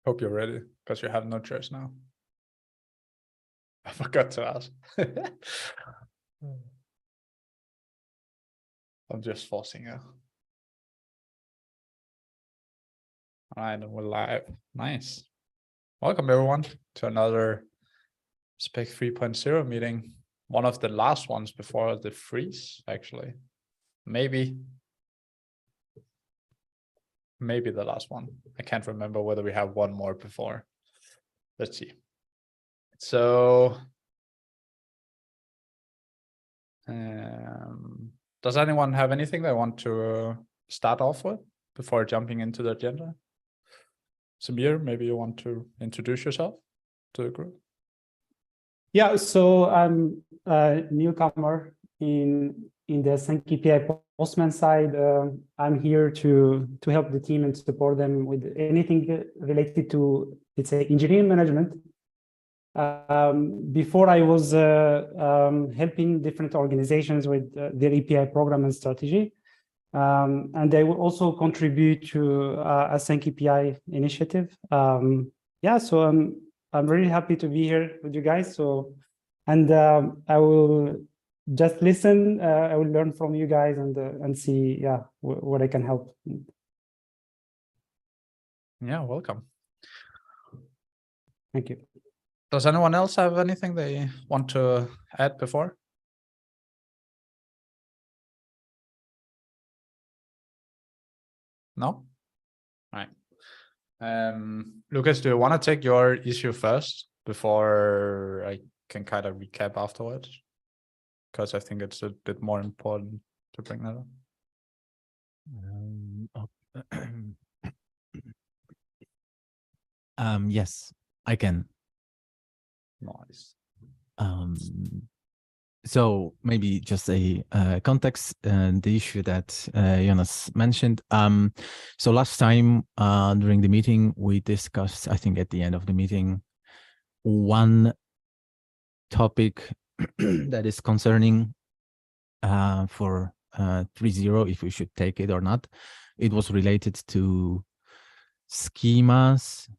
Hope you're ready, because you have no choice now. I forgot to ask. I'm just forcing you. All right, and we're live. Nice. Welcome everyone to another Spec 3.0 meeting. One of the last ones before the freeze, actually. Maybe the last one. I can't remember whether we have one more before. Let's see. So, does anyone have anything they want to start off with before jumping into the agenda? Samir, maybe you want to introduce yourself to the group? Yeah, so I'm a newcomer in the Spec API Postman side. I'm here to help the team and support them with anything related to, let's say, engineering management. Before I was helping different organizations with their API program and strategy. And they will also contribute to a Spec API initiative. Yeah, so I'm really happy to be here with you guys. So, and I will just listen. I will learn from you guys and see, yeah, what I can help. Yeah, welcome. Thank you. Does anyone else have anything they want to add before? No? All right. Lucas, do you want to take your issue first before I can kind of recap afterwards? Because I think it's a bit more important to bring that up. Yes, I can. Nice. So maybe just a context and the issue that Jonas mentioned. So last time during the meeting, we discussed, I think at the end of the meeting, one topic that is concerning for 3.0, if we should take it or not. It was related to schemas.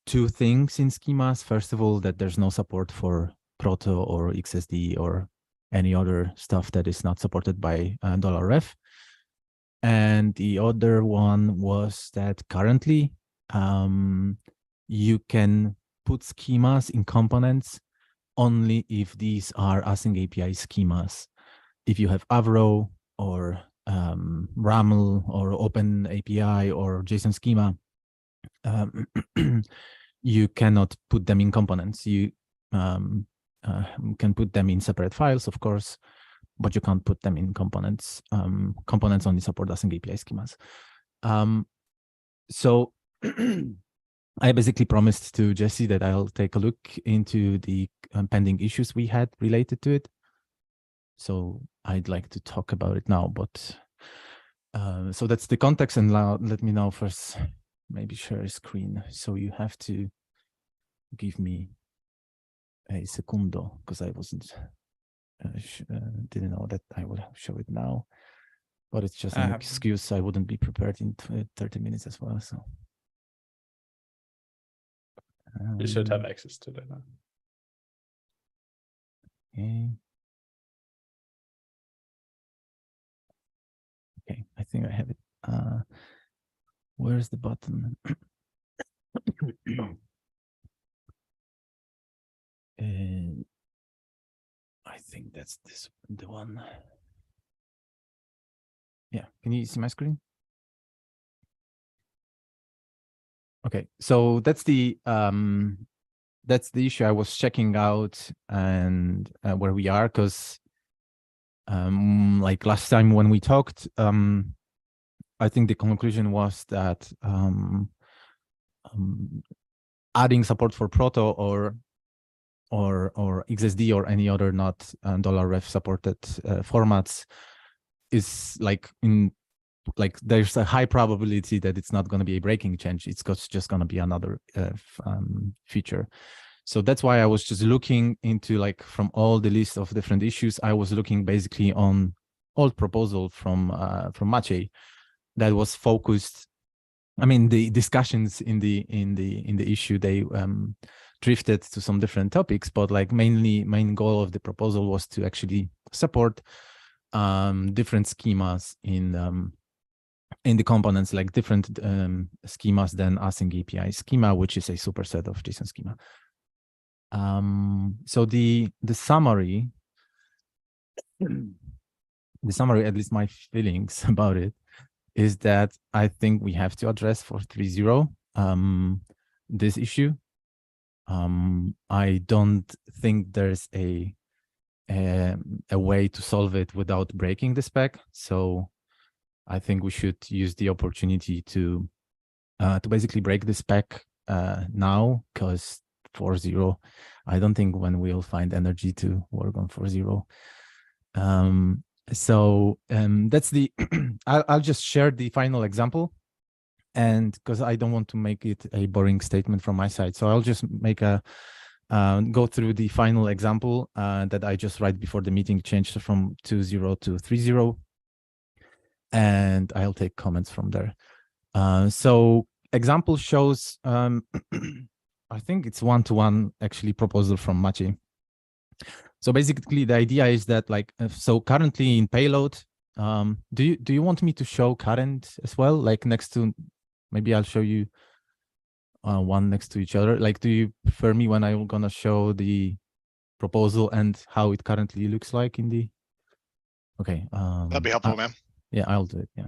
Two things in schemas. First of all, that there's no support for Proto or XSD or any other stuff that is not supported by $ref. And the other one was that currently you can put schemas in components only if these are async API schemas. If you have Avro or RAML or Open API or JSON schema, you cannot put them in components. You can put them in separate files, of course, but you can't put them in components. Components only support async API schemas. So I basically promised to Jesse that I'll take a look into the pending issues we had related to it. So I'd like to talk about it now, but so that's the context. And now let me now first maybe share a screen. So you have to give me a secundo because I wasn't didn't know that I would show it now, but it's just an excuse. I wouldn't be prepared in 30 minutes as well. So you should have access to that now. Okay, I think I have it. Where's the button? I think that's the one. Yeah, can you see my screen? Okay, so that's the issue I was checking out and where we are, because like last time when we talked, I think the conclusion was that adding support for Proto or XSD or any other not $ref supported formats is there's a high probability that it's not going to be a breaking change. It's just going to be another feature. So that's why I was just looking into from all the list of different issues. I was looking basically on old proposal from Maciej that was focused I mean, the discussions in the issue, they drifted to some different topics, but like main goal of the proposal was to actually support different schemas in the components, like different schemas than async API schema, which is a superset of JSON schema. So the summary, at least my feelings about it, is that I think we have to address for 3.0 this issue. I don't think there's a way to solve it without breaking the spec. So I think we should use the opportunity to basically break the spec now, because 4.0, I don't think when we'll find energy to work on 4.0. So that's the I'll just share the final example, and because I don't want to make it a boring statement from my side, so I'll just make a go through the final example that I just right before the meeting changed from 2.0 to 3.0, and I'll take comments from there. So example shows I think it's one-to-one actually proposal from Maciej. So basically, the idea is that, like, so currently in payload, do you want me to show current as well, like next to, maybe I'll show you one next to each other. Like, do you prefer me when I'm gonna show the proposal and how it currently looks like in the? Okay. That'd be helpful, man. Yeah, I'll do it. Yeah.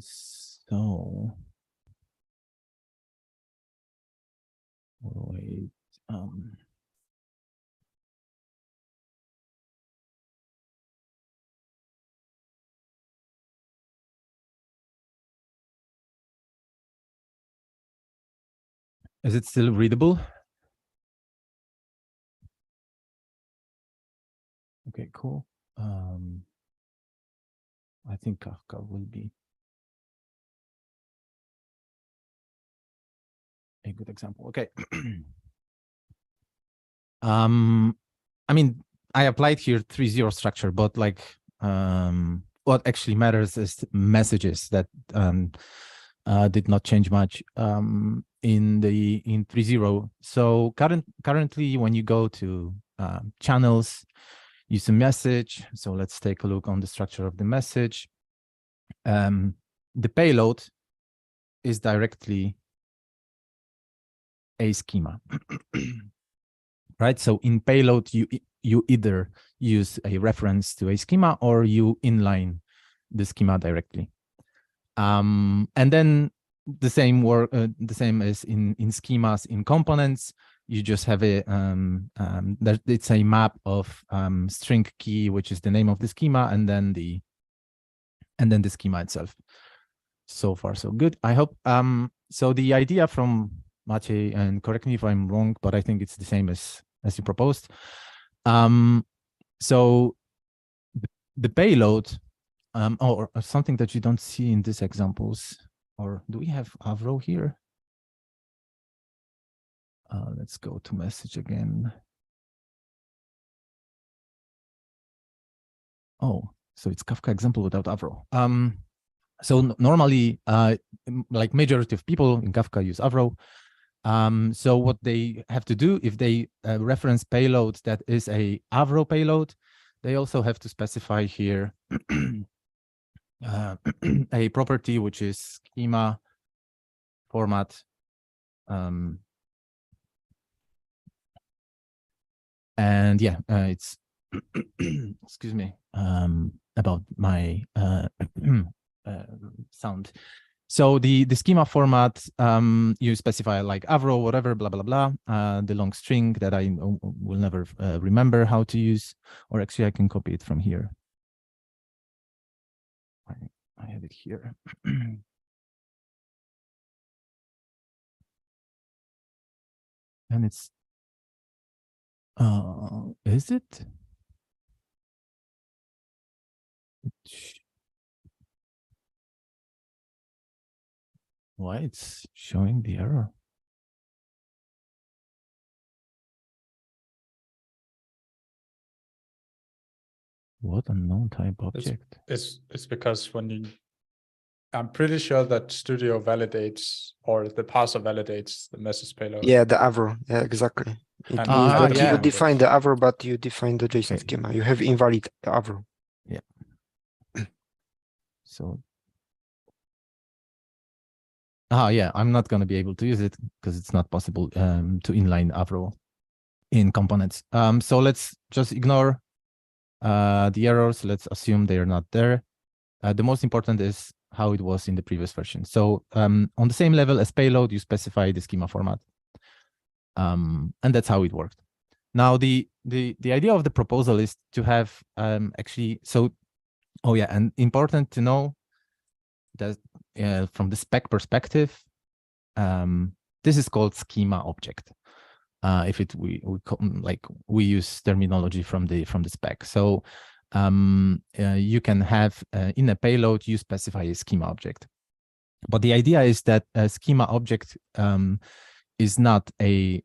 So wait. Is it still readable? Okay, cool. I think Kafka will be a good example. Okay. I mean, I applied here 3.0 structure, but like what actually matters is messages that did not change much in 3.0. So currently, when you go to channels, use a message. So let's take a look on the structure of the message. The payload is directly a schema. Right? So in payload, you either use a reference to a schema or you inline the schema directly. And then the same as in schemas in components. You just have a it's a map of string key, which is the name of the schema, and then the schema itself. So far, so good. I hope. So the idea from Maciej, and correct me if I'm wrong, but I think it's the same as you proposed. So the payload, or something that you don't see in these examples, or do we have Avro here? Let's go to message again. Oh, so it's Kafka example without Avro. So normally, like majority of people in Kafka use Avro. So what they have to do, if they reference payload that is a Avro payload, they also have to specify here a property, which is schema format. And yeah, it's excuse me, about my sound. So the schema format, you specify like Avro, whatever, blah, blah, blah, the long string that I will never remember how to use, or actually I can copy it from here. I have it here. And it's, is it? Why it's showing the error? What unknown type object? It's because when I'm pretty sure that Studio validates, or the parser validates the message payload. Yeah, the Avro. Yeah, exactly. It And means that yeah. you define the language. Avro, but you define the JSON Okay. schema. You have invalid Avro. So, yeah, I'm not going to be able to use it because it's not possible to inline Avro in components. So let's just ignore the errors. Let's assume they're not there. The most important is how it was in the previous version. So on the same level as payload, you specify the schema format. And that's how it worked. Now, the idea of the proposal is to have actually, so, oh yeah, and important to know that from the spec perspective, this is called schema object. If it we use terminology from the spec. So you can have in a payload you specify a schema object, but the idea is that a schema object is not a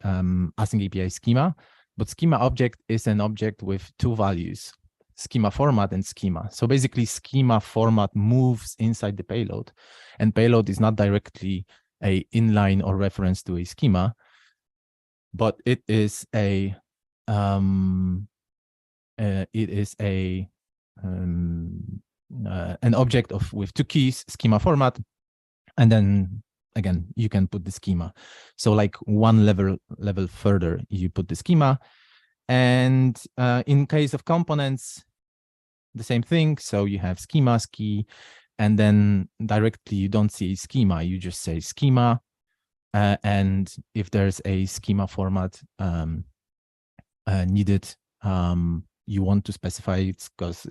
async API schema, but schema object is an object with two values: schema format and schema. So basically, schema format moves inside the payload, and payload is not directly a inline or reference to a schema, but it is a an object with two keys, schema format, and then again you can put the schema. So like one level further, you put the schema, and in case of components, the same thing. So you have schema ski, and then directly you don't see schema, you just say schema. And if there's a schema format needed, you want to specify it because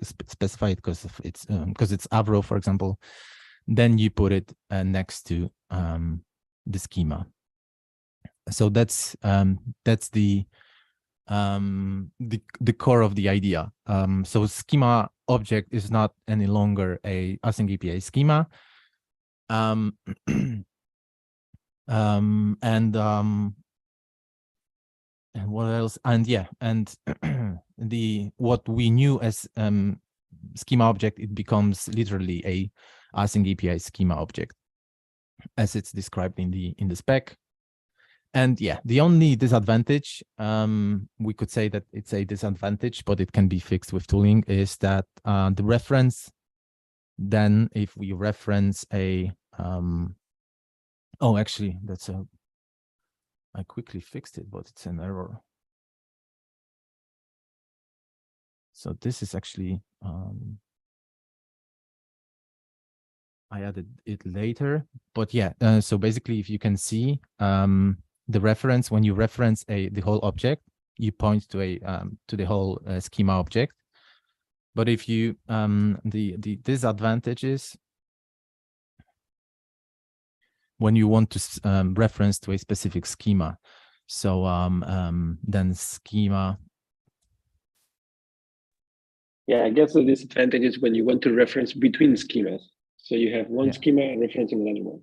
it's Avro, for example, then you put it next to the schema. So that's the core of the idea. So schema object is not any longer a async API schema. And what else? And yeah, and what we knew as schema object, it becomes literally a async API schema object, as it's described in the spec. And yeah, the only disadvantage, we could say that it's a disadvantage, but it can be fixed with tooling, is that the reference, then if we reference a oh, actually, I quickly fixed it, but it's an error. So this is actually, I added it later, but yeah. So basically, if you can see the reference, when you reference the whole object, you point to the whole schema object. But if you the disadvantage is when you want to reference to a specific schema. So then schema. Yeah, I guess the disadvantage is when you want to reference between schemas. So you have one schema and referencing another one.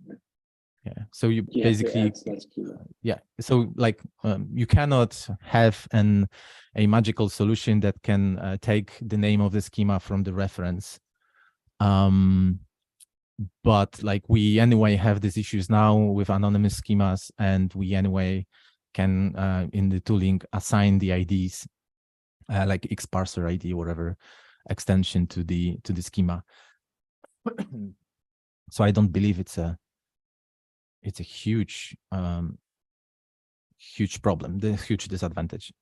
Yeah. So you basically have to add schema. Yeah. So like you cannot have a magical solution that can take the name of the schema from the reference. But like we anyway have these issues now with anonymous schemas, and we anyway can in the tooling assign the IDs like xparser ID, whatever extension to the schema. So I don't believe it's a huge huge problem, the huge disadvantage.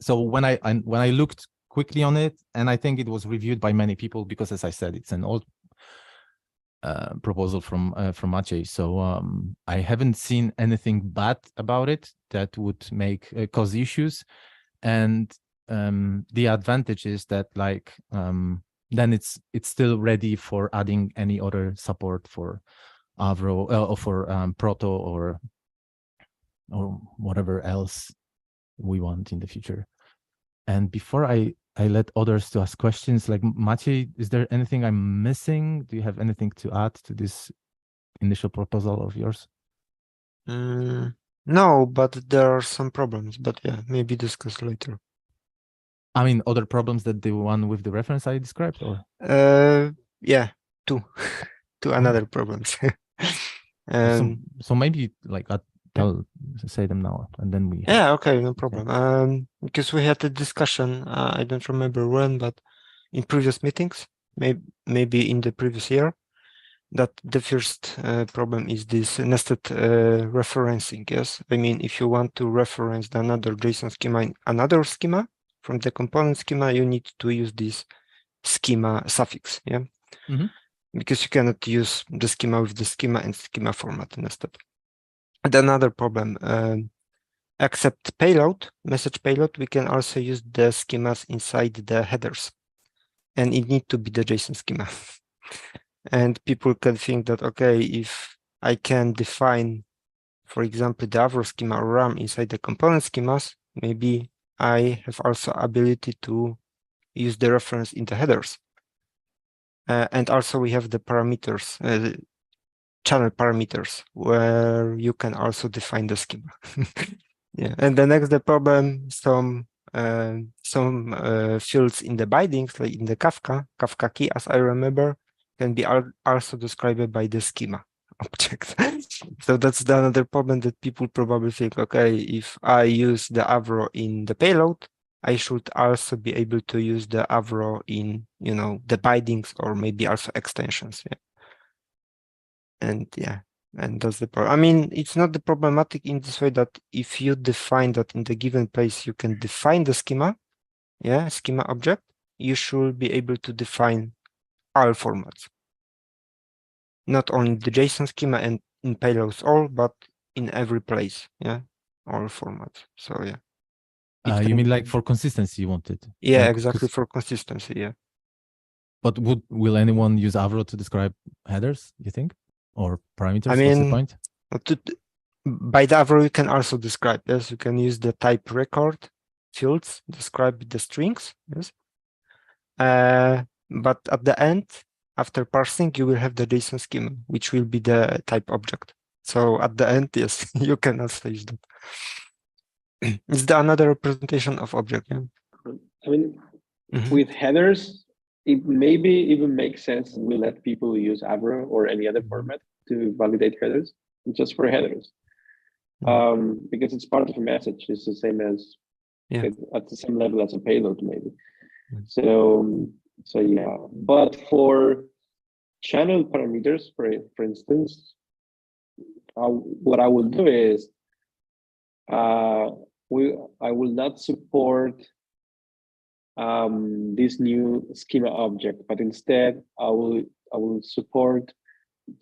So when I looked quickly on it, and I think it was reviewed by many people, because as I said, it's an old proposal from Maciej. So I haven't seen anything bad about it that would make cause issues. And the advantage is that like then it's still ready for adding any other support for Avro or for Proto or whatever else we want in the future. And before I let others to ask questions, like Maciej, is there anything I'm missing? Do you have anything to add to this initial proposal of yours? No, but there are some problems, but yeah, maybe discuss later. I mean, other problems than the one with the reference I described, or? Yeah, two. to another problems. So maybe like I'll say them now, and then we. Yeah, okay, no problem. Because we had a discussion, I don't remember when, but in previous meetings, maybe in the previous year, that the first problem is this nested referencing. Yes, I mean, if you want to reference another JSON schema in another schema from the component schema, you need to use this schema suffix. Yeah, because you cannot use the schema with the schema and schema format nested. And another problem, except payload, message payload, we can also use the schemas inside the headers, and it need to be the JSON schema. And people can think that, okay, if I can define, for example, the Avro schema or RAM inside the component schemas, maybe I have also ability to use the reference in the headers. And also we have the parameters, channel parameters, where you can also define the schema. Yeah, and the next the problem, some fields in the bindings, like in the Kafka key, as I remember, can be also described by the schema object. So that's the another problem that people probably think, okay, if I use the Avro in the payload, I should also be able to use the Avro in, you know, the bindings or maybe also extensions. Yeah. And yeah, and that's the problem. I mean, it's not the problematic in this way that if you define that in the given place, you can define the schema, yeah, schema object, you should be able to define all formats. Not only the JSON schema and in payloads all, but in every place, yeah, all formats. So yeah. You mean like for consistency you wanted? Yeah, like, exactly, for consistency, yeah. But will anyone use Avro to describe headers, you think? Or parameters? I mean, what's the point? By the Avro, you can also describe, yes, you can use the type record fields, describe the strings, yes. But at the end, after parsing, you will have the JSON schema, which will be the type object. So at the end, yes, you can also use that. It's the another representation of object, yeah. I mean, with headers, it maybe even makes sense we let people use Avro or any other format to validate headers, just for headers. Because it's part of a message. It's the same as at the same level as a payload, maybe. So yeah. But for channel parameters, for instance, what I will do is I will not support this new schema object, but instead I will support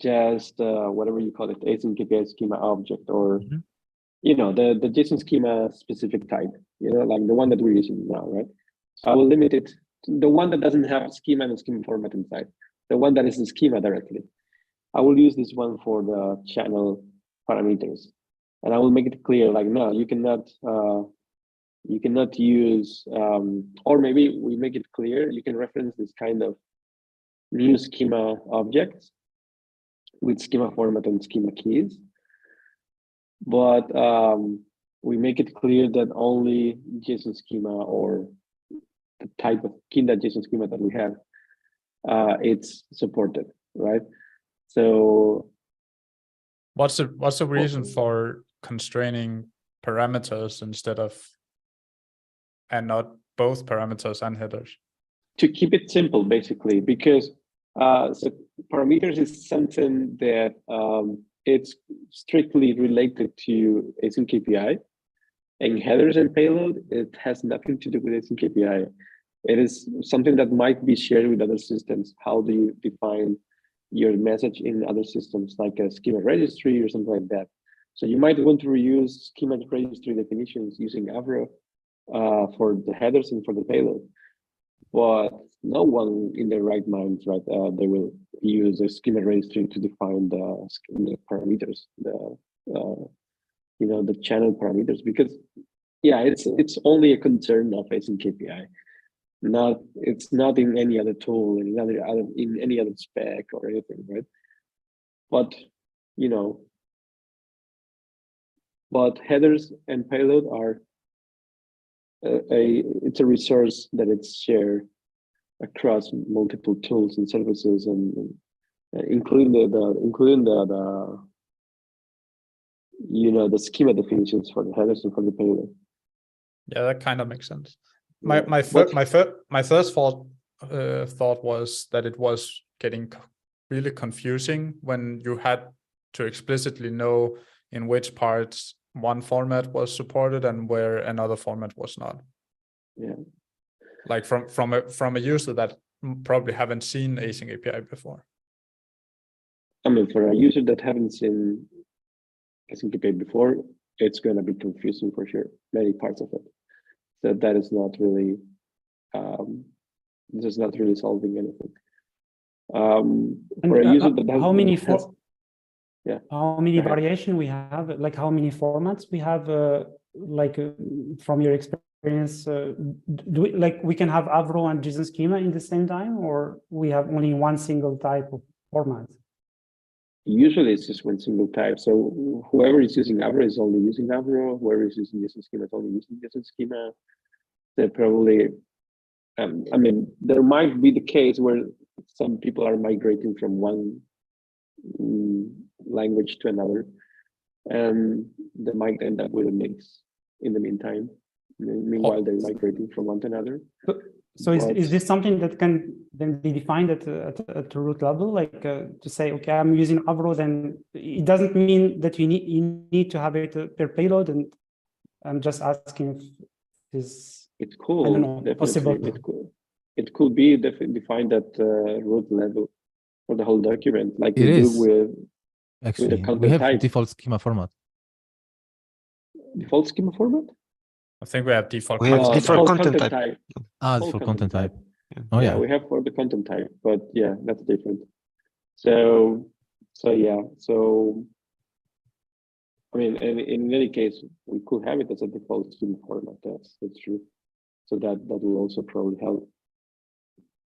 just whatever you call it, async KPI schema object, or you know, the JSON schema specific type, you know, like the one that we're using now, right? So I will limit it to the one that doesn't have schema and schema format inside, the one that is the schema directly. I will use this one for the channel parameters, and I will make it clear, like, no, you cannot use, or maybe we make it clear, you can reference this kind of new schema objects with schema format and schema keys. But we make it clear that only JSON schema or the type of JSON schema that we have, it's supported, right? So what's the reason for constraining parameters instead of, and not both parameters and headers? To keep it simple, basically, because so parameters is something that it's strictly related to async KPI, and headers and payload, it has nothing to do with async KPI. It is something that might be shared with other systems. How do you define your message in other systems, like a schema registry or something like that? So you might want to reuse schema registry definitions using Avro for the headers and for the payload. But no one in their right mind, right, they will use a schema registry to define the parameters, the channel parameters, because yeah, it's only a concern of async KPI. It's not in any other tool, in any other spec or anything, right? But but headers and payload are it's a resource that it's shared across multiple tools and services, and including the schema definitions for the headers and for the payload. Yeah, that kind of makes sense. Yeah. My first thought was that it was getting really confusing when you had to explicitly know in which parts one format was supported and where another format was not. Yeah. Like from a user that probably haven't seen async API before. I mean, for a user that haven't seen async API before, it's going to be confusing for sure. Many parts of it. So that is not really, this is not really solving anything. For a user that how many how many variation we have, like how many formats we have, from your experience, do we, like we can have Avro and JSON schema in the same time, or we have only one single type of format? Usually it's just one single type. So whoever is using Avro is only using Avro. Whoever is using JSON schema is only using JSON schema. They probably, I mean, there might be the case where some people are migrating from one language to another, and they might end up with a mix in the meantime. Meanwhile, they're migrating from one to another. So is this something that can then be defined at root level, like to say, okay, I'm using Avro, then it doesn't mean that you need to have it per payload, and I'm just asking if this, it's cool. I don't know, Definitely, possible. It could be defined at root level for the whole document, like It we is. do with Actually, the content we have type. default schema format. Default schema format? I think we have default. We have content default type. content type. Default content type. Oh yeah, yeah. we have for the content type, but yeah, that's different. So yeah, so I mean, in any case, we could have it as a default schema format. That's true. So that will also probably help.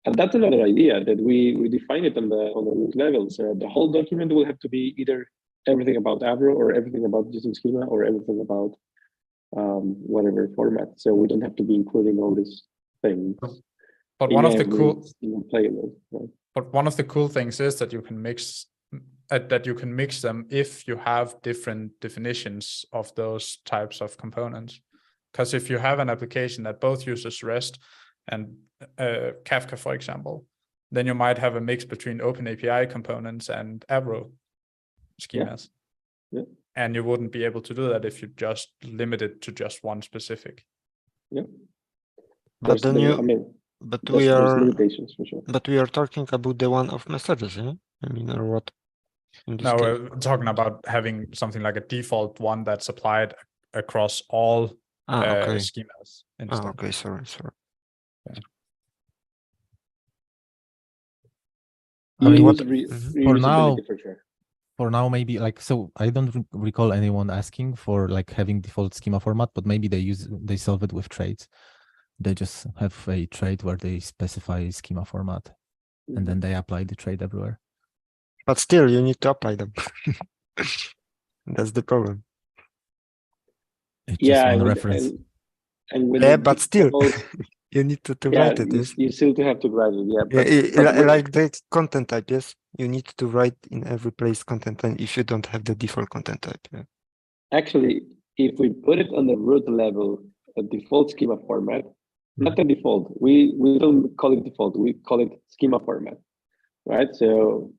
And that's another idea, that we define it on the root level. So the whole document will have to be either everything about Avro or everything about JSON schema or everything about whatever format. So we don't have to be including all these things. But one of the cool playlist, right? But one of the cool things is that you can mix them if you have different definitions of those types of components. Because if you have an application that both uses REST and Kafka, for example, then you might have a mix between OpenAPI components and Avro schemas. Yeah. And you wouldn't be able to do that if you just limit it to just one specific. Yeah. But then we are limitations for sure. But we are talking about the one-off messages, yeah? I mean, or what? No, we're talking about having something like a default one that's applied across all schemas. Okay, sorry. Yeah. I mean, for now, maybe like, so I don't recall anyone asking for like having default schema format, but maybe they solve it with traits. They just have a trait where they specify schema format, and then they apply the trait everywhere. But still, you need to apply them. That's the problem. It's just one reference. And but still, you need to write it. Yes? You still have to write it. Yeah, but like the content type. Yes, you need to write in every place content type if you don't have the default content type. Yeah. Actually, if we put it on the root level, a default schema format, not the default. We don't call it default. We call it schema format, right? So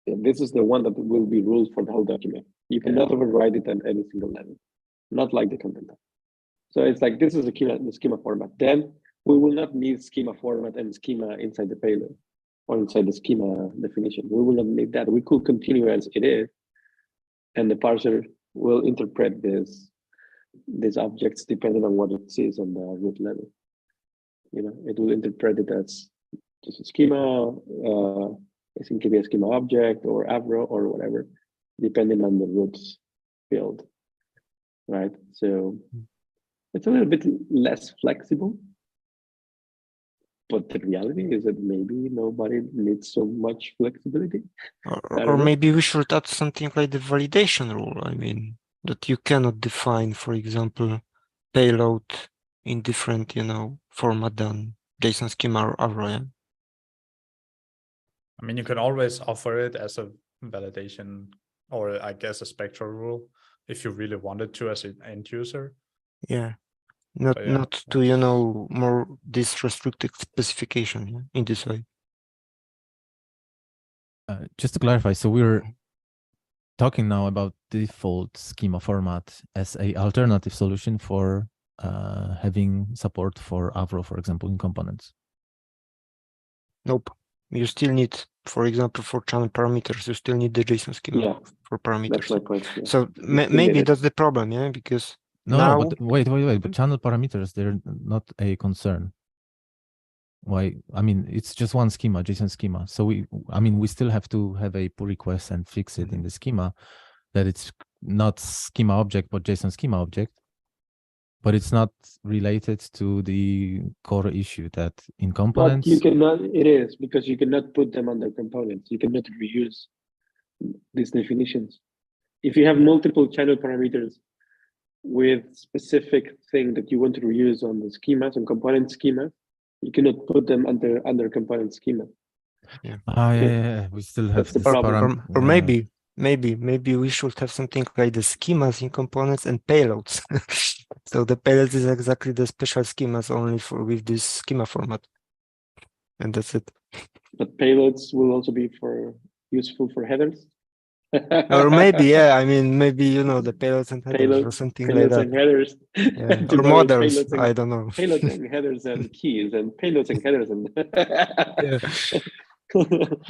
this is the one that will be ruled for the whole document. You cannot override it at any single level, not like the content type. So it's like, this is the schema format. Then we will not need schema format and schema inside the payload or inside the schema definition. We will not need that. We could continue as it is, and the parser will interpret these objects depending on what it sees on the root level. You know, it will interpret it as just a schema, async API schema object, or Avro, or whatever, depending on the roots field, right? So it's a little bit less flexible, but the reality is that maybe nobody needs so much flexibility. Or maybe we should add something like the validation rule. I mean, that you cannot define, for example, payload in different, format than JSON schema or Avro. I mean, you can always offer it as a validation, or I guess a spectral rule, if you really wanted to as an end user. Yeah, not But yeah, not to more this restricted specification in this way. Just to clarify, so we're talking now about default schema format as a alternative solution for having support for Avro, for example, in components. Nope. You still need, for example, for channel parameters, you still need the JSON schema Yeah, for that's parameters. my point. Yeah. So You still maybe need it. that's the problem, yeah, because No, now but wait, but channel parameters, they're not a concern. Why? I mean, it's just one schema, JSON schema. So we still have to have a pull request and fix it in the schema that it's not schema object, but JSON schema object. But it's not related to the core issue that in But components. you cannot, it is, because you cannot put them under components. You cannot reuse these definitions. If you have multiple channel parameters with specific thing that you want to reuse on the schemas and component schemas, you cannot put them under component schema. Yeah. We still have That's the this problem. or yeah. maybe we should have something like the schemas in components and payloads. So the payloads is exactly the special schemas only for with this schema format, and that's it. But payloads will also be useful for headers. Or maybe, yeah, I mean, maybe the payloads and headers or something like payloads that. and headers. Yeah. To Or borrow models, payloads and I don't know. payloads and headers and keys and payloads and headers and Yeah.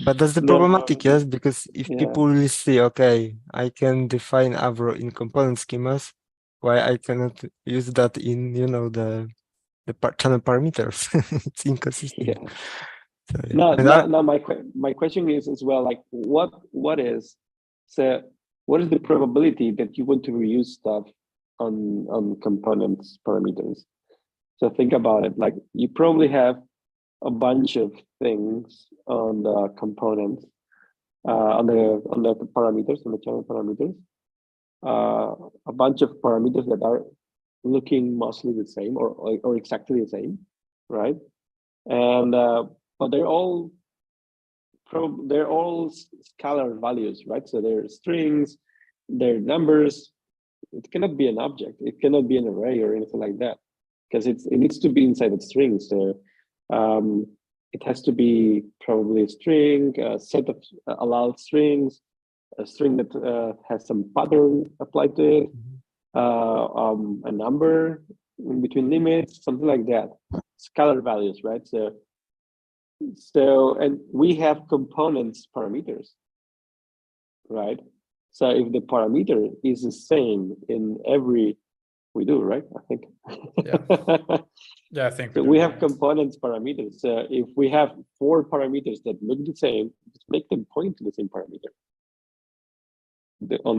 But that's the No, problematic, yes, because if yeah. people will see, okay, I can define Avro in component schemas, why I cannot use that in the channel parameters? It's inconsistent. Yeah. So, yeah. And Now my question is as well, like what is the probability that you want to reuse stuff on components parameters? So think about it, like you probably have a bunch of things on the components, on the parameters, on the channel parameters, a bunch of parameters that are looking mostly the same or exactly the same, right? And but they're all scalar values, right? So they're strings, they're numbers. It cannot be an object. It cannot be an array or anything like that, because it needs to be inside the string. So it has to be probably a string, a set of allowed strings, a string that has some pattern applied to it, a number in between limits, something like that. Scalar values, right? So, and we have components parameters, right? So if the parameter is the same in every, we do, right? I think. Yeah, I think so we have components parameters. So if we have 4 parameters that look the same, just make them point to the same parameter.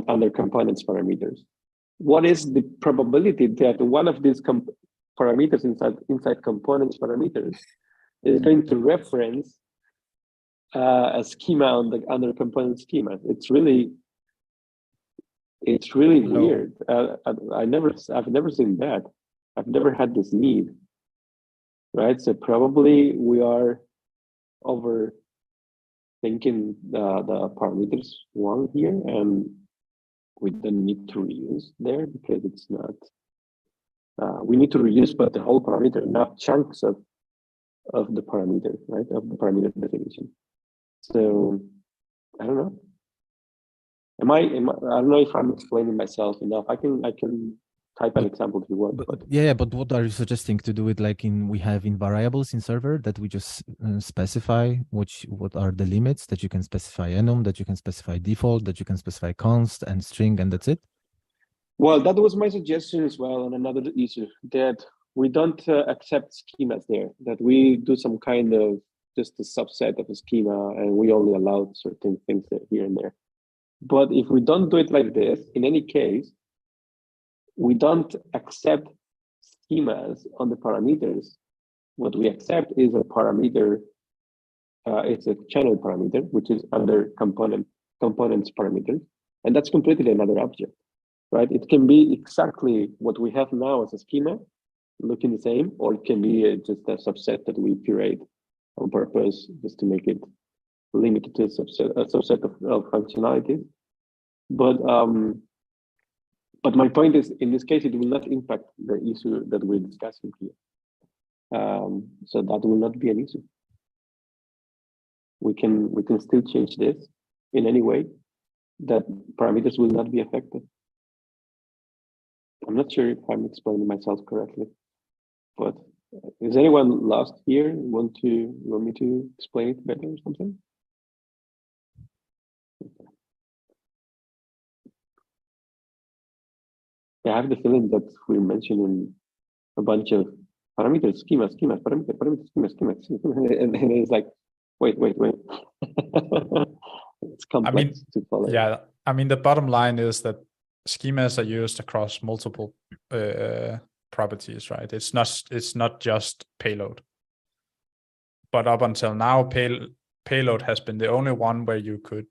Under components parameters. What is the probability that one of these parameters inside components parameters is going to reference a schema under component schema? It's really weird. I've never seen that. I've never had this need, right? So probably we are overthinking the parameters one here, and we don't need to reuse there because it's not. We need to reuse, but the whole parameter, not chunks of the parameter, right? Of the parameter definition. So I don't know. I don't know if I'm explaining myself enough. I can type an example if you want. But Yeah, but what are you suggesting to do it like we have in variables in server that we just specify what are the limits that you can specify enum, that you can specify default, that you can specify const and string, and that's it? Well, that was my suggestion as well on another issue, that we don't accept schemas there, that we do some kind of just a subset of a schema and we only allow certain things here and there. But if we don't do it like this, in any case, we don't accept schemas on the parameters. What we accept is a parameter, it's a channel parameter, which is under components parameters, and that's completely another object, right? It can be exactly what we have now as a schema, looking the same, or it can be just a subset that we curate on purpose just to make it limited to a subset of functionalities. But my point is, in this case, it will not impact the issue that we're discussing here. So that will not be an issue. We can still change this in any way that parameters will not be affected. I'm not sure if I'm explaining myself correctly, but is anyone lost here? You want me to explain it better or something? I have the feeling that we're mentioning a bunch of parameters, schemas, parameters, schemas, and it's like, wait. It's complex to follow. Yeah, I mean, the bottom line is that schemas are used across multiple properties, right? It's not just payload. But up until now, payload has been the only one where you could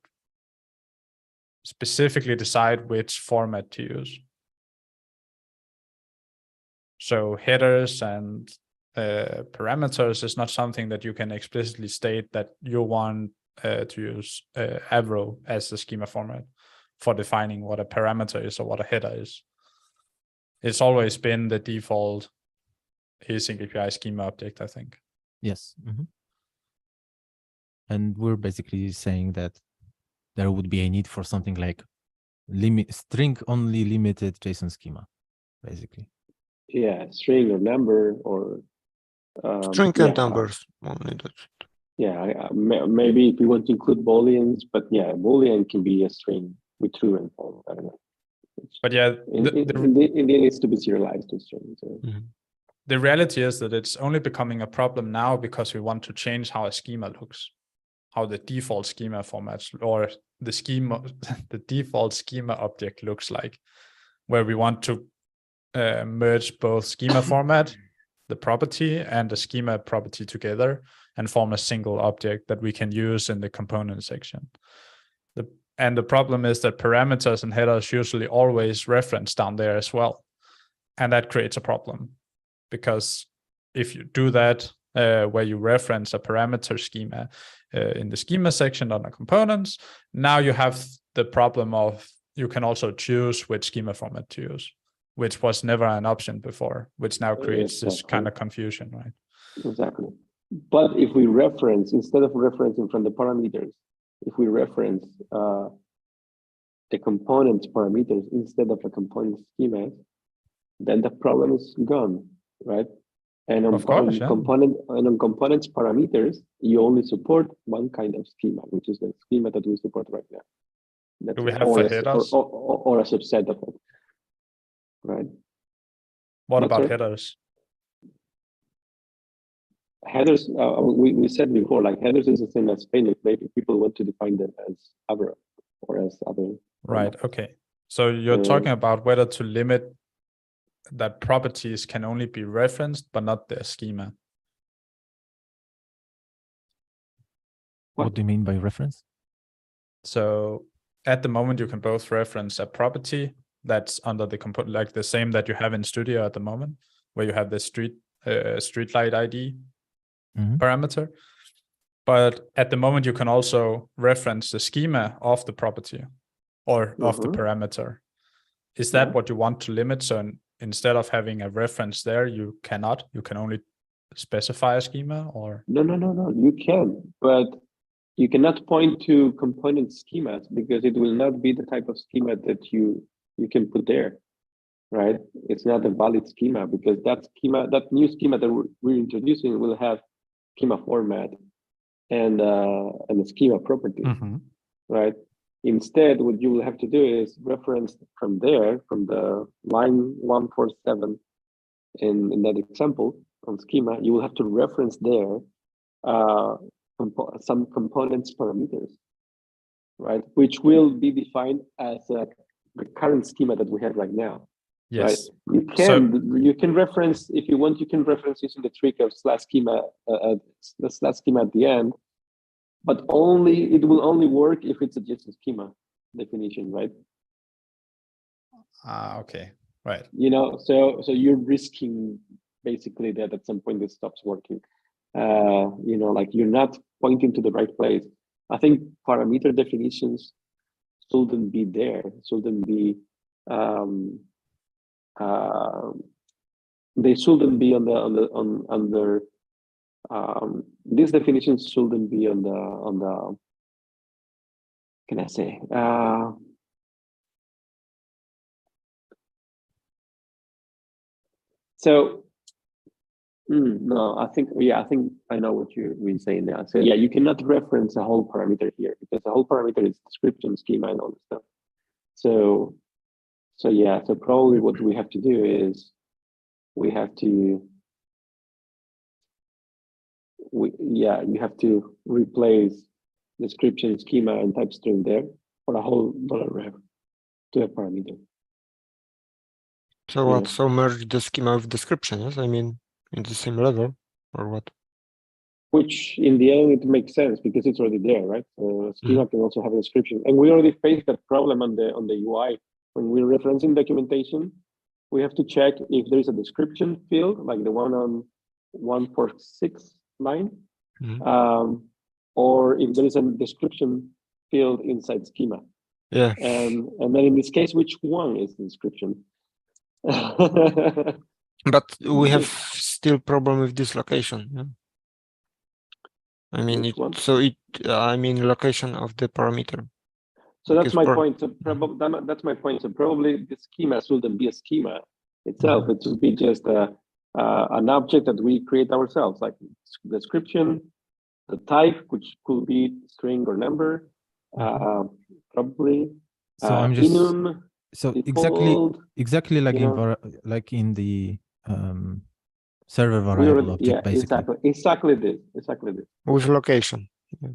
specifically decide which format to use. So headers and parameters is not something that you can explicitly state that you want to use Avro as the schema format for defining what a parameter is or what a header is. It's always been the default async API schema object, I think. Yes. And we're basically saying that there would be a need for something like string only limited JSON schema, basically. Yeah, string or number or string and numbers only. Yeah, maybe if you want to include booleans, but yeah, boolean can be a string with true and false. I don't know. But yeah, in the end, it needs to be serialized to string. So. The reality is that it's only becoming a problem now because we want to change how a schema looks, how the default schema formats or the schema, the default schema object looks like, where we want to merge both schema format, the property, and the schema property together and form a single object that we can use in the component section. And the problem is that parameters and headers usually always reference down there as well. And that creates a problem because if you do that, where you reference a parameter schema in the schema section under components, now you have the problem of you can also choose which schema format to use, which was never an option before, which now creates this kind of confusion, right? Exactly. But if we reference, instead of referencing from the parameters, if we reference the components parameters instead of the component schemas, then the problem is gone, right? And on, components parameters, you only support one kind of schema, which is the schema that we support right now. That's Do we have for headers? Or a subset of it, right? What about headers? Headers, we said before, like headers is the same as payload. Maybe people want to define them as Avro or as other. Right. Okay. So you're talking about whether to limit that properties can only be referenced, but not their schema. What do you mean by reference? So at the moment, you can both reference a property that's under the component, like the same that you have in Studio at the moment, where you have the streetlight ID parameter. But at the moment, you can also reference the schema of the property or of the parameter. Is that what you want to limit? So instead of having a reference there, you can only specify a schema or? No, you can, but you cannot point to component schemas because it will not be the type of schema that you can put there, right? It's not a valid schema because that new schema that we're introducing will have schema format and a schema property, right? Instead, what you will have to do is reference from there, from the line 147 in that example on schema, you will have to reference there some components parameters, right? Which will be defined as the current schema that we have right now. Yes. Right? You can reference, if you want, you can reference using the trick of slash schema, the slash schema at the end, but it will only work if it's a JSON schema definition, right? Okay, right. You know, so you're risking basically that at some point this stops working. You know, like you're not pointing to the right place. I think parameter definitions shouldn't be there, shouldn't be, they shouldn't be under, these definitions shouldn't be on the, can I say, so, no, I think I know what you're saying now. So yeah, you cannot reference a whole parameter here because the whole parameter is description, schema, and all this stuff. So yeah, so probably what we have to do is you have to replace description, schema, and type string there for a whole $ref to a parameter. So what? So merge the schema with description, yes? I mean, in the same level, or what? Which in the end, it makes sense because it's already there, right? Schema can also have a description. And we already faced that problem on the UI. When we're referencing documentation, we have to check if there is a description field, like the one on 146 line, or if there is a description field inside schema. Yeah. And then in this case, which one is the description? But we have still problem with this location. Yeah? I mean, location of the parameter. So that's my point. So that's my point. So probably the schema shouldn't be a schema itself. It should be just an object that we create ourselves, like description, the type, which could be string or number, probably. So I'm just enum, so default, exactly like in the server variable object, basically. Exactly this. With location. Yeah.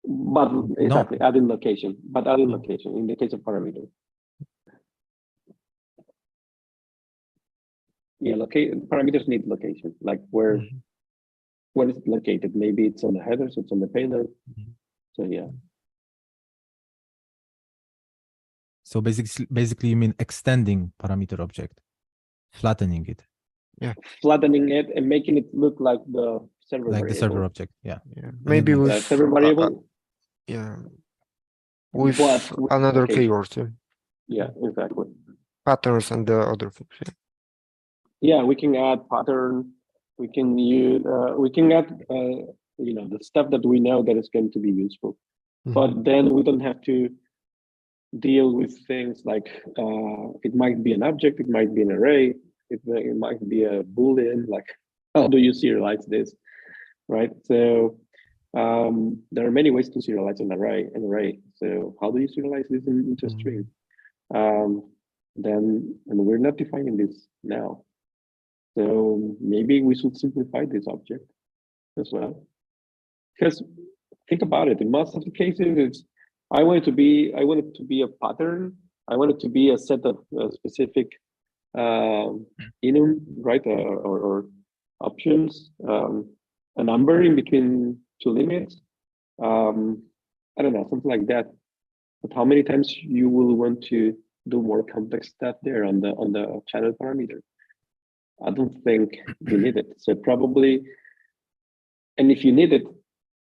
But exactly, adding location, location in the case of parameter. Yeah, parameters need location, like where is it located? Maybe it's on the header, so it's on the payload. So yeah. So basically you mean extending parameter object, flattening it. Yeah. Flattening it and making it look like the server variable. The server object, yeah. Maybe with server variable. With another keyword. Yeah, exactly. Patterns and the other things. Yeah, we can add pattern. We can use. We can add. The stuff that we know that is going to be useful, but then we don't have to deal with things like it might be an object, it might be an array, it might be a boolean. Like, how do you serialize this, right? So there are many ways to serialize an array. So how do you serialize this into a string? And we're not defining this now. So maybe we should simplify this object as well. Because think about it, in most of the cases, I want it to be a pattern. I want it to be a set of specific enum, right, or options, a number in between two limits. I don't know, something like that. But how many times you will want to do more complex stuff there on the channel parameter? I don't think you need it. So probably, and if you need it,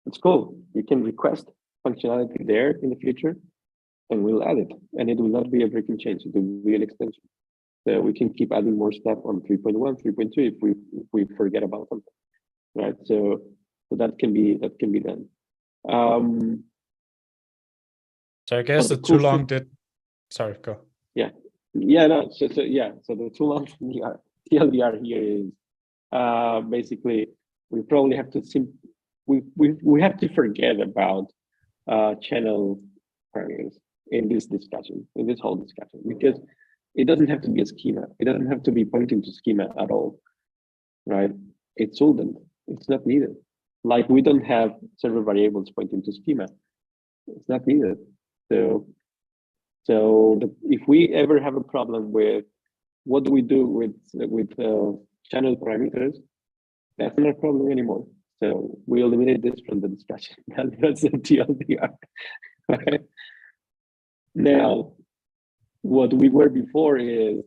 it's cool. You can request functionality there in the future, and we'll add it. And it will not be a breaking change. It will be an extension. So we can keep adding more stuff on 3.1, 3.2 if we forget about something, right? So that can be done. So I guess the too long did. Sorry, go. Yeah, no. So the too long TLDR here is basically we probably have to we have to forget about channel parameters in this whole discussion, because it doesn't have to be a schema. It doesn't have to be pointing to schema at all, right? It shouldn't. It's not needed. Like we don't have server variables pointing to schema. It's not needed. So if we ever have a problem with what do we do with channel parameters, that's not a problem anymore. So we eliminate this from the discussion. That's the TLDR. Okay. Now, what we were before is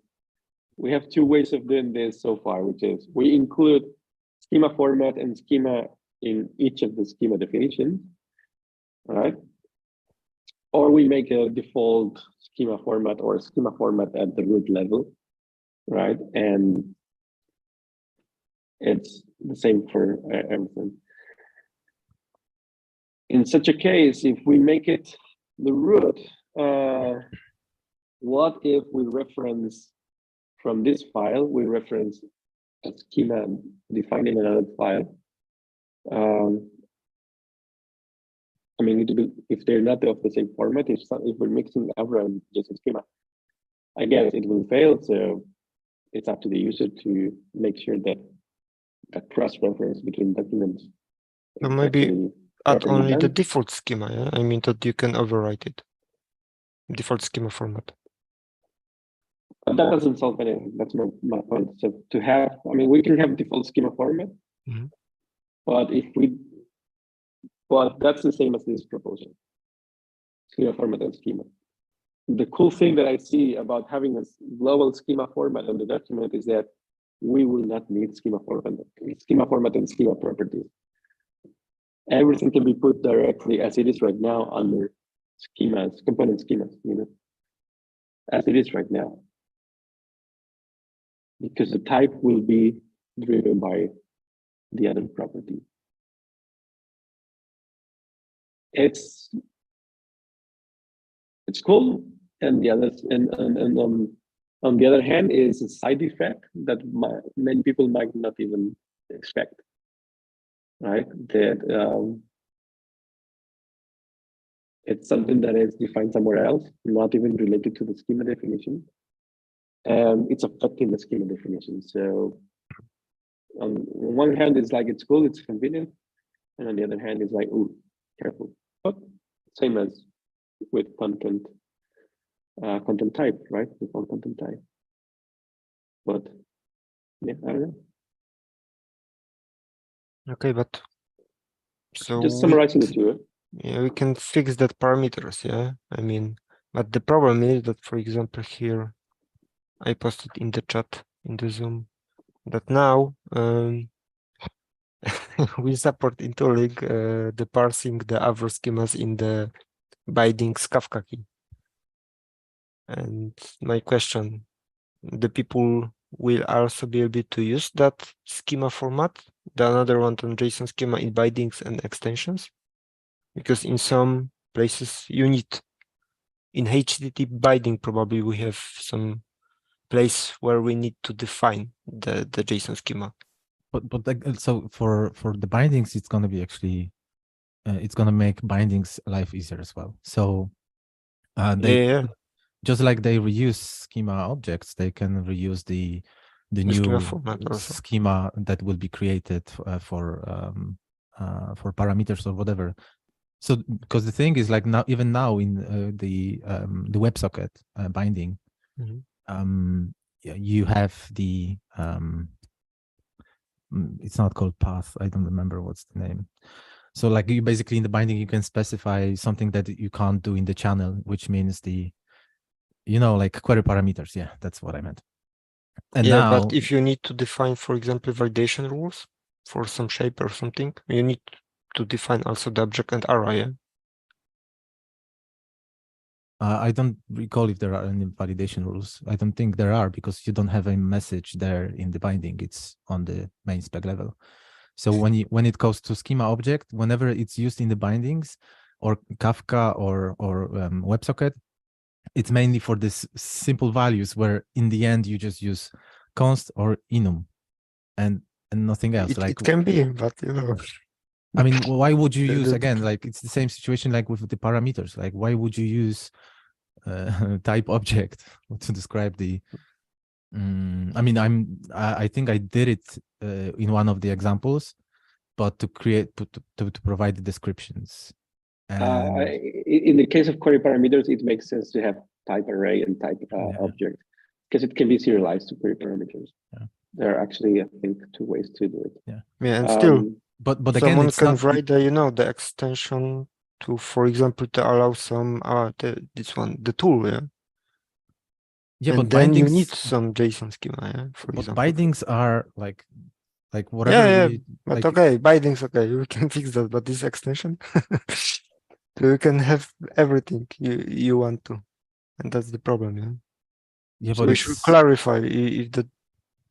we have two ways of doing this so far, which is we include schema format and schema in each of the schema definitions. right? Or we make a default schema format or a schema format at the root level, right? And it's the same for everything. In such a case, if we make it the root, what if we reference from this file, we reference a schema defined in another file? I mean, if they're not of the same format, if we're mixing Avro and JSON schema, I guess it will fail. So it's up to the user to make sure that that cross-reference between documents. So maybe add only the default schema, yeah? I mean that you can overwrite it. Default schema format. But that doesn't solve anything. That's my point. So to have, I mean, we can have default schema format, but that's the same as this proposal. Schema format and schema. The cool thing that I see about having a global schema format on the document is that we will not need schema format and schema properties. Everything can be put directly as it is right now under schemas, component schemas, as it is right now. Because the type will be driven by the other property. It's cool, and the other on the other hand is a side effect that many people might not even expect, right? That it's something that is defined somewhere else, not even related to the schema definition, and it's affecting the schema definition. So on one hand, it's like it's cool, it's convenient, and on the other hand, it's like, ooh, careful. But same as with content type, right? With all content type. But yeah, I don't know. Okay, but so Just summarizing the two. Yeah, we can fix that parameters, yeah. I mean, but the problem is that, for example, here I posted in the chat in the Zoom that now we support in tooling the parsing the Avro schemas in the bindings Kafka key. And my question, the people will also be able to use that schema format, the another one on JSON schema in bindings and extensions? Because in some places you need, in HTTP binding, probably we have some place where we need to define the JSON schema. But so for the bindings, it's gonna be actually it's gonna make bindings life easier as well. So they just like they reuse schema objects, they can reuse the new schema format also. Schema that will be created for parameters or whatever. So because the thing is, like, now, even now in the WebSocket binding, you have the it's not called path. I don't remember what's the name. So like you basically in the binding, you can specify something that you can't do in the channel, which means the, like query parameters. Yeah, that's what I meant. And yeah, now, but if you need to define, for example, validation rules for some shape or something, you need to define also the object and array. Yeah? I don't recall if there are any validation rules. I don't think there are, because you don't have a message there in the binding. It's on the main spec level. So when it goes to schema object, whenever it's used in the bindings or Kafka or WebSocket, it's mainly for this simple values where in the end you just use const or enum and nothing else. It can be, but I mean, why would you use, again, like it's the same situation like with the parameters. Like, why would you use type object to describe the I mean, I think I did it in one of the examples, but to provide the descriptions. And in the case of query parameters, it makes sense to have type array and type object, because it can be serialized to query parameters. Yeah. There are actually, I think, 2 ways to do it. Yeah, and still, but again, someone it's can not write the extension to, for example, to allow some the tool, yeah. Yeah, and but then bindings, you need some JSON schema, yeah, for example. Bindings are like whatever. But okay, bindings, okay, we can fix that. But this extension, So you can have everything you want to, and that's the problem. Yeah. Yeah, So but we should it's clarify if the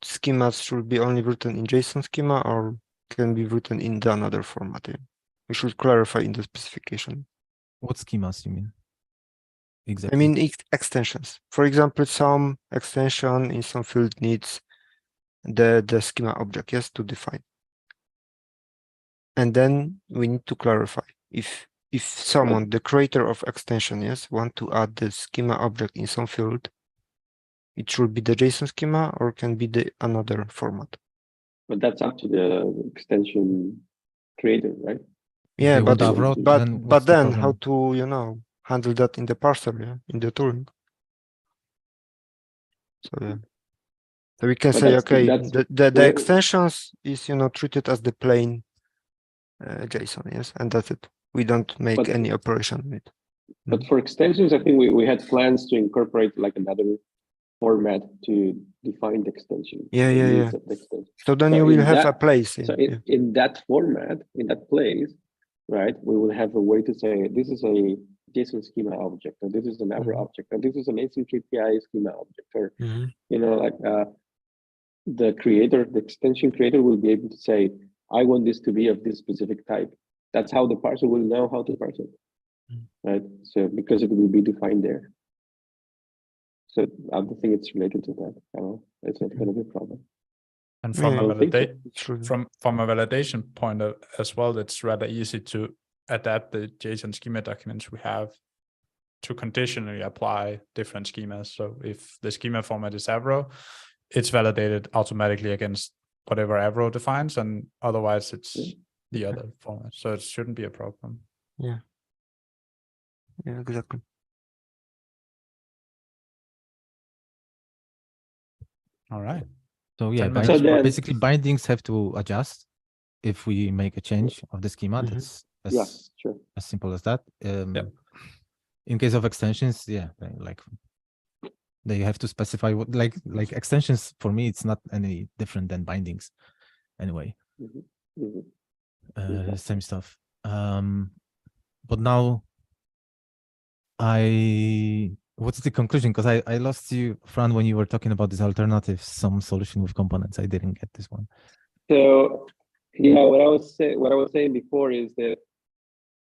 schemas should be only written in JSON schema or can be written in the another format. Yeah. We should clarify in the specification. what schemas you mean? I Exactly. mean extensions. For example, some extension in some field needs the schema object, yes, to define. And then we need to clarify if someone, the creator of extension, yes, want to add the schema object in some field, it should be the JSON schema or can be the another format. But that's up to the extension creator, right? Yeah, they want but Avro, but then what's but the then how problem? to handle that in the parser, yeah, in the tooling. So yeah. So we can But say, that's okay, that's the where- extensions is treated as the plain JSON, yes, and that's it. We don't make But- any operation with it. But for extensions, I think we had plans to incorporate like another format to define the extension. Yeah, the yeah, needs yeah. of the extension. So then So you will in have a that- place. So Yeah, in that format, in that place, right, we will have a way to say this is a JSON schema object, or this is an Avro Mhm. object, or this is an async API schema object, or Mhm. the creator, the extension creator will be able to say, I want this to be of this specific type. That's how the parser will know how to parse it, right? So because it will be defined there. So I don't think it's related to that. I don't know. It's not going to be a problem. And from Yeah, a I don't think so. validate from a validation point as well, it's rather easy to adapt the JSON schema documents we have to conditionally apply different schemas. So if the schema format is Avro, it's validated automatically against whatever Avro defines, and otherwise it's the other format. So it shouldn't be a problem. Yeah, exactly. All right. So yeah, 10 minutes. So then- basically bindings have to adjust if we make a change of the schema. Mhm. That's Yeah, sure. as simple as that. Yep. In case of extensions, yeah, they have to specify what like extensions. For me, it's not any different than bindings, anyway. Mhm. Mhm. Same stuff. But now, what's the conclusion? Because I lost you, Fran, when you were talking about this alternative, some solution with components. I didn't get this one. So yeah, what I was saying before is that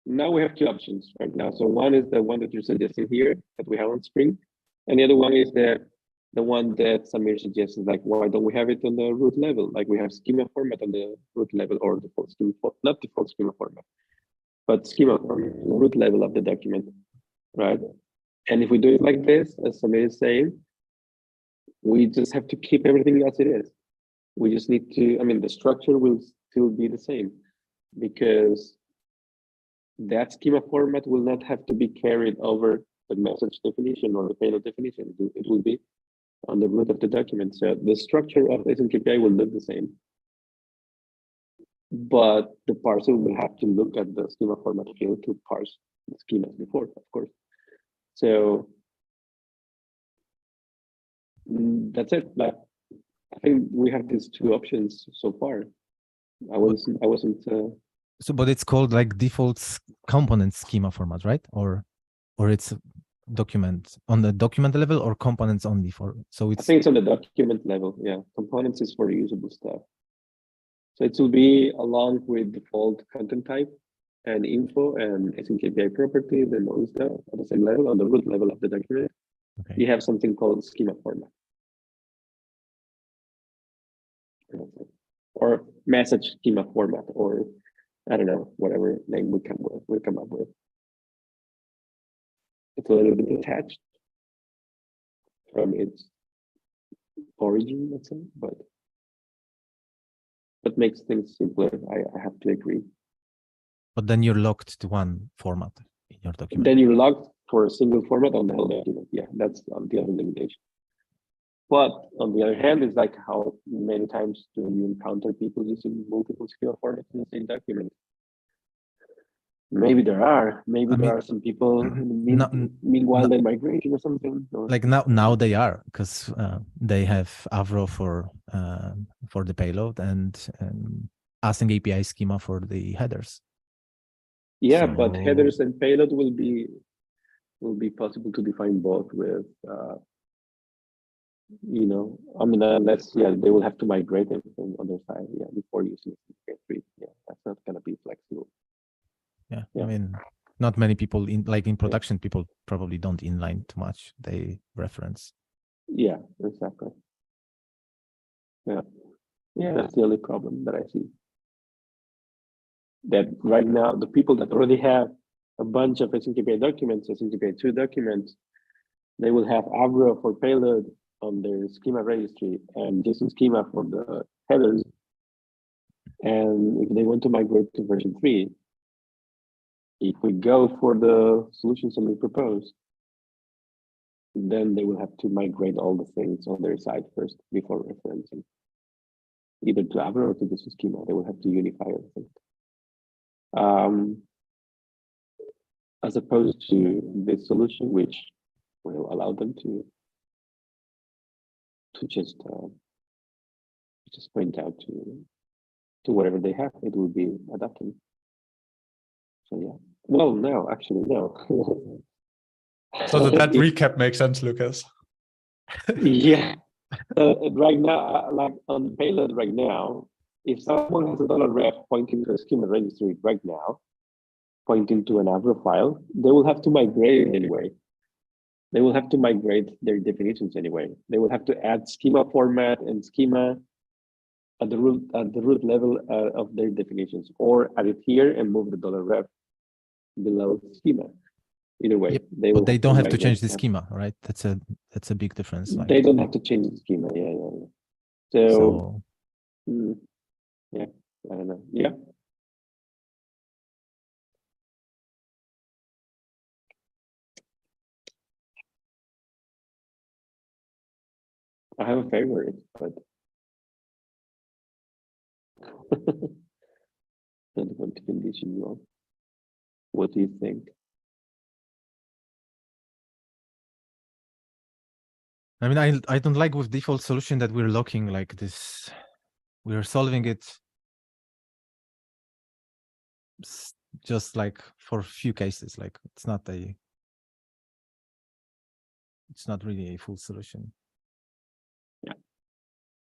now we have two options right now. So one is the one that you're suggesting here that we have on screen, and the other one is the one that Samir suggests, like why don't we have it on the root level? Like we have schema format on the root level, or default schema, not default schema format, but schema format, the root level of the document, right? And if we do it like this, as Samir is saying, we just have to keep everything as it is. We just need to, I mean, the structure will still be the same because that schema format will not have to be carried over the message definition or the payload definition. It will be on the root of the document. So the structure of async API will look the same. But the parser will have to look at the schema format field to parse the schemas before, of course. So that's it. Like, I think we have these two options so far. I wasn't. So, but it's called like default component schema format, right? Or it's document on the document level or components only for. So I it's. think it's on the document level. Yeah, components is for usable stuff. So it will be along with default content type and info and async API properties and all stuff at the same level, on the root level of the document. Okay. You have something called schema format. Or message schema format, or I don't know, whatever name we come up with. It's a little bit detached from its origin, let's say, but that makes things simpler. I have to agree. But then you're locked to one format in your document. Then you're locked for a single format on the whole document. Yeah, that's the other limitation. But on the other hand, it's like how many times do you encounter people using multiple schema formats in the same document? Maybe there are. Maybe there are some people. Meanwhile, they migration or something. Or... Like now they are, because they have Avro for the payload and async API schema for the headers. Yeah, but So- headers and payload will be possible to define both with, you know, I mean, unless, yeah, they will have to migrate it from the other side, yeah, before using CPI3. Yeah, that's not gonna be flexible. Yeah, Yeah. I mean, not many people in production, people probably don't inline too much. They reference. Yeah, exactly. Yeah, that's the only problem that I see. That right now, the people that already have a bunch of SNKPI documents, SNKPI2 documents, they will have Avro for payload on their schema registry and JSON schema for the headers. And if they want to migrate to version 3, if we go for the solutions that we propose, then they will have to migrate all the things on their side first before referencing. Either to Avro or to JSON schema, they will have to unify everything. As opposed to this solution, which will allow them to just point out to whatever they have, it will be adapting. So yeah. Well, no, actually, no. So did that If- recap make sense, Lucas? Yeah. Right now, like on the payload right now, if someone has a $ref pointing to a schema registry right now, pointing to an Avro file, they will have to migrate it anyway. They will have to migrate their definitions anyway. They will have to add schema format and schema at the root level of their definitions, or add it here and move the $ref below schema. Either way, Yep, they will. But they don't have to migrate change the them. schema, right? That's a big difference. Like, They don't have to change the schema. Yeah. So, yeah, I don't know. Yeah. I have a favorite, but don't want to condition you on. What do you think? I mean, I don't like with default solution that we're locking like this. We're solving it just like for few cases. Like it's not really a full solution.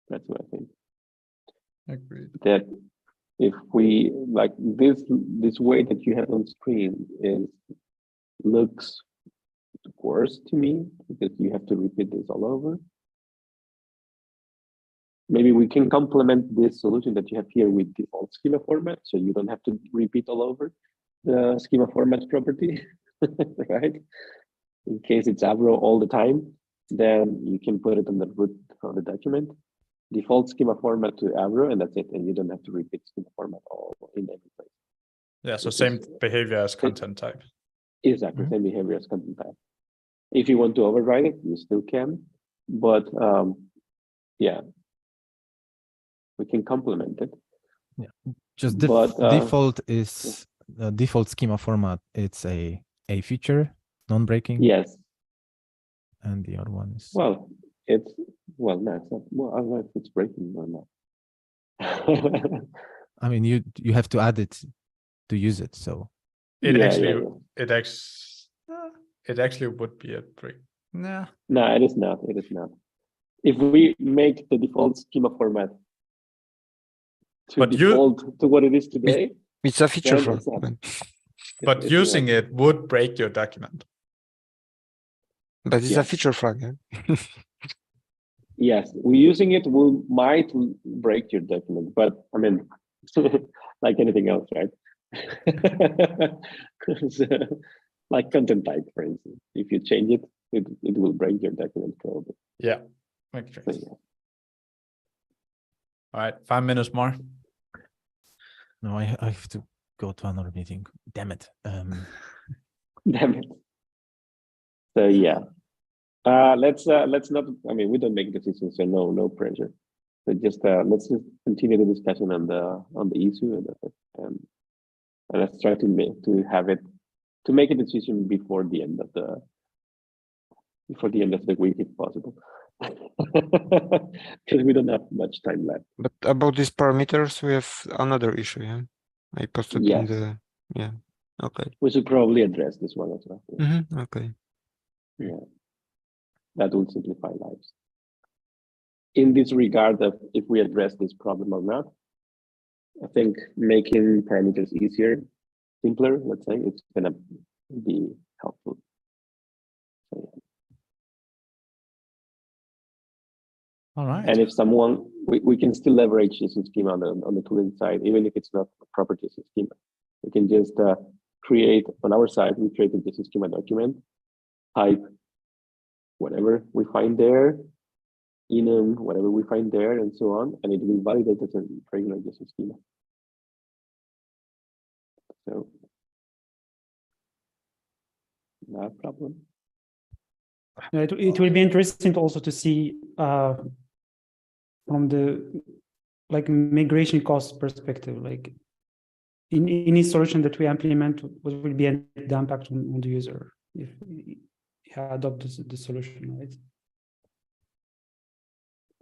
That's what I think. Agreed. That if we like this way that you have on screen looks worse to me because you have to repeat this all over. Maybe we can complement this solution that you have here with default schema format, so you don't have to repeat all over the schema format property, right? In case it's Avro all the time, then you can put it on the root of the document, default schema format to Avro, and that's it. And you don't have to repeat schema format all in every place. Yeah, so This same is- behavior as content type. Exactly, Mhm. same behavior as content type. If you want to override it, you still can, but yeah, we can complement it. Just But, default is the default schema format. It's a feature, non-breaking. Yes, And the other one is well, no, it's not. Well, I don't know if it's breaking or not. I mean, you have to add it to use it. So It Yeah, actually, yeah. it actually would be a break. Nah. No, it is not. It is not. If we make the default schema format to But default to what it is today, It's a feature then flag. it's not. man. But using it would break your document. But it's a Yes. feature flag. Yeah? Yes, we using it might break your document, but I mean, like anything else, right? So, like content type, for instance, if you change it, it will break your document probably. Yeah, makes So, sense. yeah. All right, 5 minutes more. no, I have to go to another meeting. Damn it. Damn it. So yeah, let's not. I mean, we don't make decisions, so no pressure. But just let's just continue the discussion on the issue and let's try to make a decision before the end of the week if possible, because we don't have much time left. But about these parameters, we have another issue. Yeah, I posted in Yes. the Okay. We should probably address this one as well. Okay. Yeah, that will simplify lives. In this regard of if we address this problem or not, I think making parameters easier, simpler, let's say, it's gonna be helpful. So, yeah. All right. And if someone, we can still leverage JSON schema on the tooling side, even if it's not a proper JSON schema. We can just create on our side, we create a JSON schema document, type whatever we find there, enum, whatever we find there, and so on, and it will validate as a regular JSON schema. So, no problem. Yeah, it will be interesting also to see from the like migration cost perspective, like in any solution that we implement, what will be the impact on the user if he adopt the solution, right?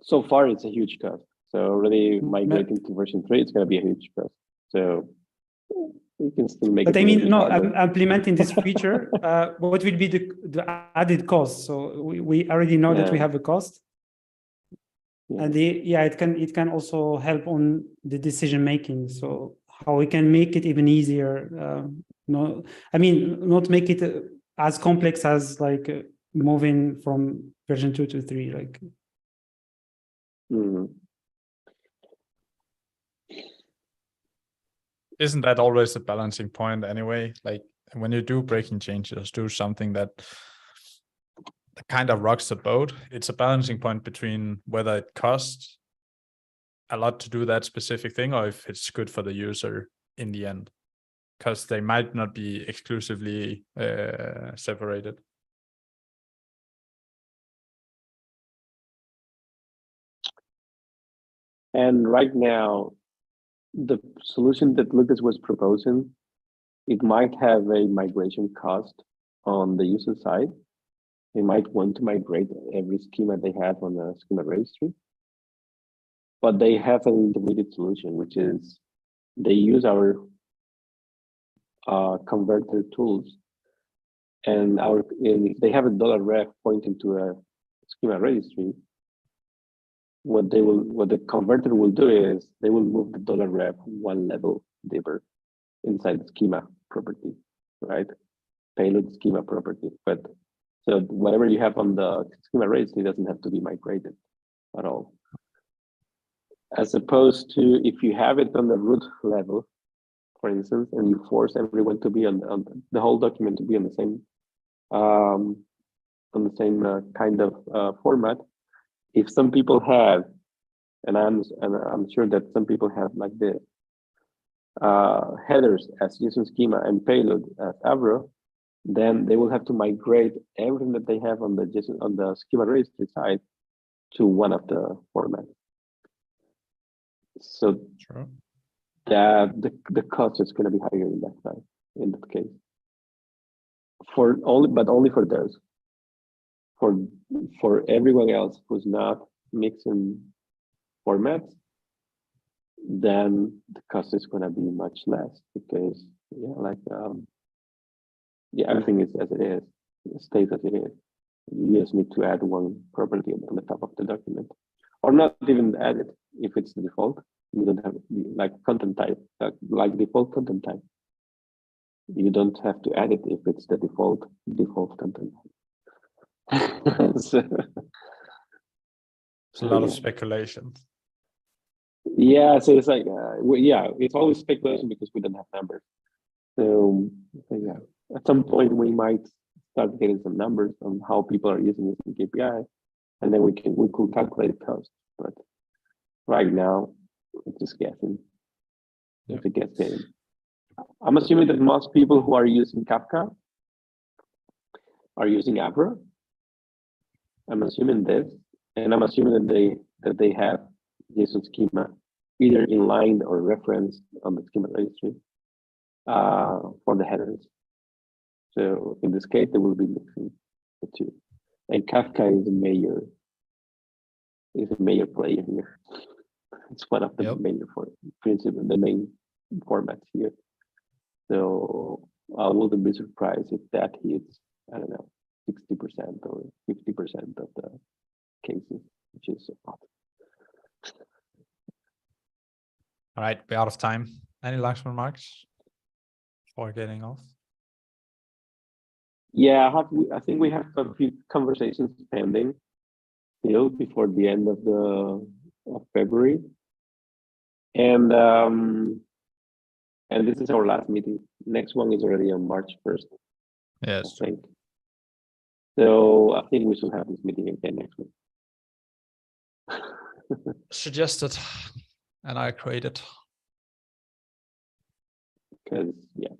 So far, it's a huge cost. So already migrating to version 3, it's going to be a huge cost. So we can still make it. But I mean, no, harder. implementing this feature, what will be the added cost? So we already know that we Yeah. have a cost. Yeah. And it can also help on the decision making. So how we can make it even easier. No, I mean, not make it as complex as like moving from version 2 to 3. Like, Mhm. Isn't that always a balancing point anyway? Like when you do breaking changes, do something that kind of rocks the boat. It's a balancing point between whether it costs a lot to do that specific thing or if it's good for the user in the end, because they might not be exclusively separated. And right now, the solution that Lucas was proposing, it might have a migration cost on the user side. They might want to migrate every schema they have on the schema registry. But they have an intermediate solution, which is they use our converter tools, and if they have a $ref pointing to a schema registry, what the converter will do is they will move the $ref one level deeper inside the schema property, right? Payload schema property. But so whatever you have on the schema registry doesn't have to be migrated at all. As opposed to if you have it on the root level, for instance, and you force everyone to be on the whole document to be on the same kind of format. If some people have, and I'm sure that some people have like the headers as JSON schema and payload as Avro, then they will have to migrate everything that they have on the schema registry side to one of the formats. So True. the cost is going to be higher in that side, in that case. But only for those. For everyone else who's not mixing formats, then the cost is going to be much less because everything is as it is, it stays as it is. You just need to add one property on the top of the document, or not even add it if it's the default. You don't have like content type, like default content type. You don't have to add it if it's the default content. So, It's a lot of speculation. yeah, so it's like it's always speculation because we don't have numbers. So yeah, at some point we might start getting some numbers on how people are using this KPI, and then we could calculate cost. But right now, it's just guessing. It's a guess game. I'm assuming that most people who are using Kafka are using Avro. I'm assuming this, and I'm assuming that they have JSON schema either inlined or referenced on the schema registry for the headers. So in this case, they will be mixing the two. And Kafka is a major player here. It's one of the major the main formats here. So I wouldn't be surprised if that hits, I don't know, 60% or 50% of the cases, which is a lot. All right, we're out of time. Any last remarks before getting off? Yeah, I think we have a few conversations pending still before the end of February, and this is our last meeting. Next one is already on March 1st. Yes. I think. So I think we should have this meeting again next week. Suggested, and I created. Because yeah,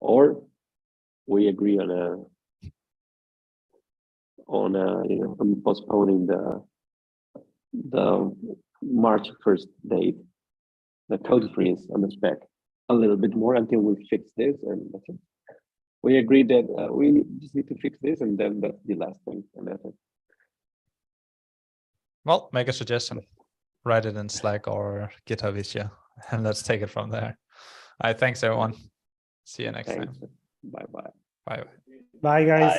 or we agree on a you know, postponing the March 1st date, the code freeze on the spec a little bit more until we fix this, and that's it. We agreed that we just need to fix this, and then that's the last thing, and that's it. Well, make a suggestion. Write it in Slack or GitHub issue, and let's take it from there. All right, thanks everyone. See you next Thanks. time. Bye bye. Bye. Bye, guys.